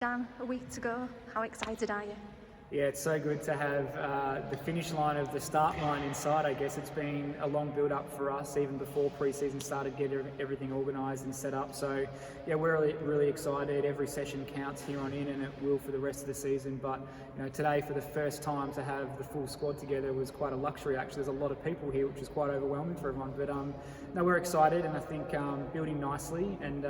Dan, a week to go. How excited are you? Yeah, it's so good to have the finish line of the start line in sight. I guess it's been a long build-up for us, even before pre-season started, get everything organised and set up. So, yeah, we're really excited. Every session counts here on in, and it will for the rest of the season. But today, for the first time, to have the full squad together was quite a luxury. Actually, there's a lot of people here, which is quite overwhelming for everyone. But no, we're excited, and I think building nicely, and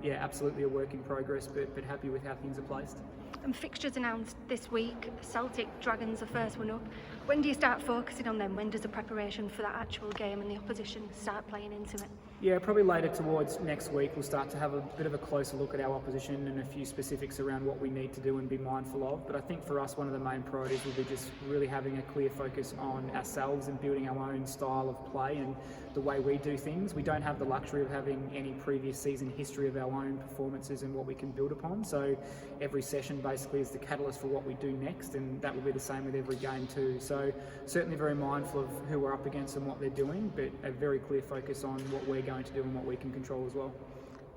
yeah, absolutely a work in progress. But happy with how things are placed. And fixtures announced this week. Celtic Dragons are first one up. When do you start focusing on them? When does the preparation for that actual game and the opposition start playing into it? Yeah, probably later towards next week we'll start to have a bit of a closer look at our opposition and a few specifics around what we need to do and be mindful of. But I think for us, one of the main priorities will be just really having a clear focus on ourselves and building our own style of play and the way we do things. We don't have the luxury of having any previous season history of our own performances and what we can build upon. So every session basically is the catalyst for what we do next, and that will be the same with every game too. So certainly very mindful of who we're up against and what they're doing, but a very clear focus on what we're going to do and what we can control as well.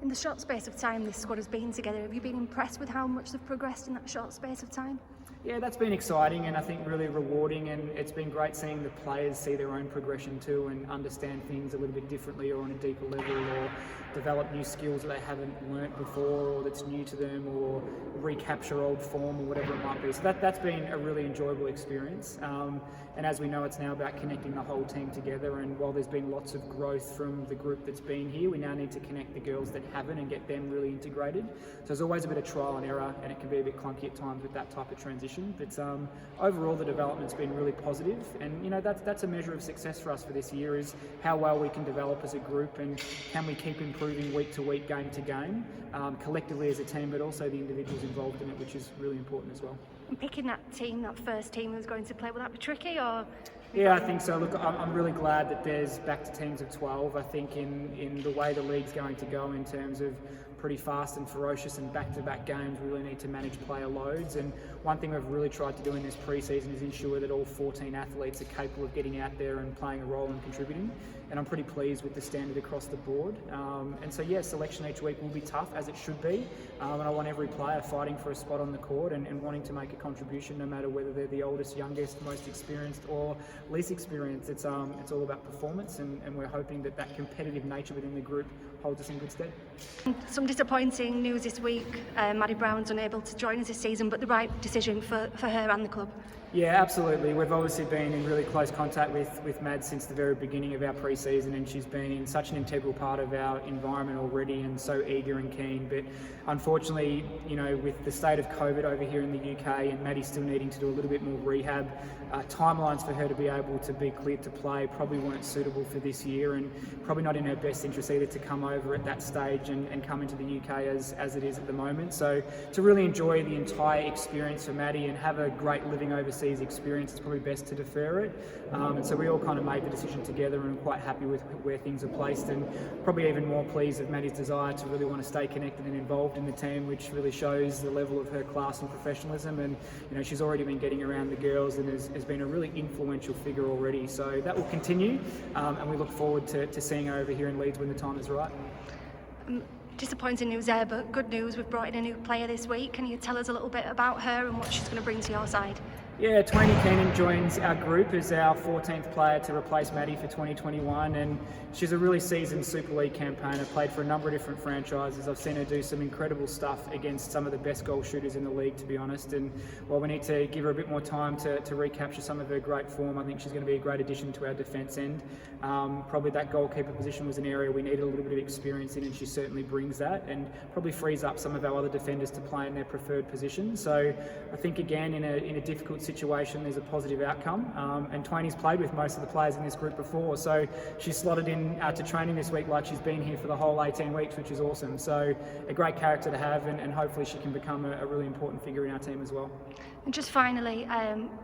In the short space of time this squad has been together, have you been impressed with how much they've progressed in that short space of time? Yeah, that's been exciting and I think really rewarding, and it's been great seeing the players see their own progression too and understand things a little bit differently or on a deeper level, or develop new skills that they haven't learnt before or that's new to them, or recapture old form or whatever it might be. So that's been a really enjoyable experience. And as we know, it's now about connecting the whole team together, and while there's been lots of growth from the group that's been here, we now need to connect the girls that haven't and get them really integrated. So there's always a bit of trial and error, and it can be a bit clunky at times with that type of transition. But overall, the development's been really positive, and that's a measure of success for us for this year, is how well we can develop as a group, and can we keep improving week to week, game to game, collectively as a team, but also the individuals involved in it, which is really important as well. And picking that team, that first team who's going to play, will that be tricky or? Yeah, I think so. Look, I'm really glad that there's back to teams of 12. I think in the way the league's going to go in terms of pretty fast and ferocious and back-to-back games, we really need to manage player loads. And one thing we've really tried to do in this pre-season is ensure that all 14 athletes are capable of getting out there and playing a role and contributing. And I'm pretty pleased with the standard across the board. And so, yeah, selection each week will be tough, as it should be. And I want every player fighting for a spot on the court and wanting to make a contribution, no matter whether they're the oldest, youngest, most experienced or least experienced. It's all about performance, and we're hoping that competitive nature within the group holds us in good stead. Some disappointing news this week. Maddie Brown's unable to join us this season, but the right decision for her and the club. Yeah, absolutely. We've obviously been in really close contact with Mad since the very beginning of our pre-season, and she's been such an integral part of our environment already and so eager and keen. But unfortunately, with the state of COVID over here in the UK and Maddie still needing to do a little bit more rehab, timelines for her to be able to be cleared to play probably weren't suitable for this year, and probably not in her best interest either to come over at that stage and come into the UK as it is at the moment. So to really enjoy the entire experience for Maddie and have a great living overseas experience, it's probably best to defer it. And so we all kind of made the decision together, and I'm quite happy with where things are placed, and probably even more pleased with Maddie's desire to really want to stay connected and involved in the team, which really shows the level of her class and professionalism. And she's already been getting around the girls and has been a really influential figure already. So that will continue, and we look forward to seeing her over here in Leeds when the time is right. Disappointing news there, but good news. We've brought in a new player this week. Can you tell us a little bit about her and what she's going to bring to your side? Yeah, Twainy Keenan joins our group as our 14th player to replace Maddie for 2021, and she's a really seasoned Super League campaigner, played for a number of different franchises. I've seen her do some incredible stuff against some of the best goal shooters in the league, to be honest, and while we need to give her a bit more time to recapture some of her great form, I think she's going to be a great addition to our defence end. Probably that goalkeeper position was an area we needed a little bit of experience in, and she certainly brings that, and probably frees up some of our other defenders to play in their preferred position. So I think, again, in a difficult situation, there's a positive outcome, and Twainy's played with most of the players in this group before, so she's slotted in to training this week like she's been here for the whole 18 weeks, which is awesome. So a great character to have, and hopefully she can become a really important figure in our team as well. And just finally,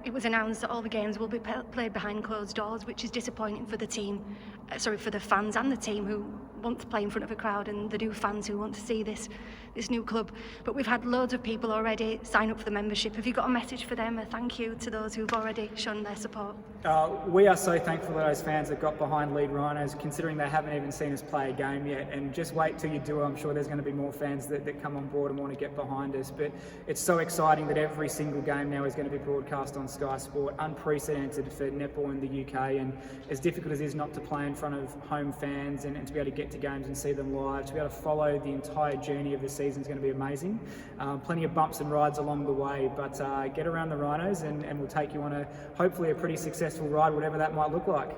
it was announced that all the games will be played behind closed doors, which is disappointing for the team, for the fans and the team who want to play in front of a crowd, and the new fans who want to see this this new club. But we've had loads of people already sign up for the membership. Have you got a message for them, a thank you to those who've already shown their support? We are so thankful for those fans that got behind Leeds Rhinos, considering they haven't even seen us play a game yet. And just wait till you do. I'm sure there's going to be more fans that come on board and want to get behind us. But it's so exciting that every single game now is going to be broadcast on Sky Sport. Unprecedented for netball in the UK, and as difficult as it is not to play in front of home fans and to be able to get to games and see them live, to be able to follow the entire journey of the season is going to be amazing. Plenty of bumps and rides along the way, but get around the Rhinos and we'll take you on hopefully a pretty successful ride, whatever that might look like.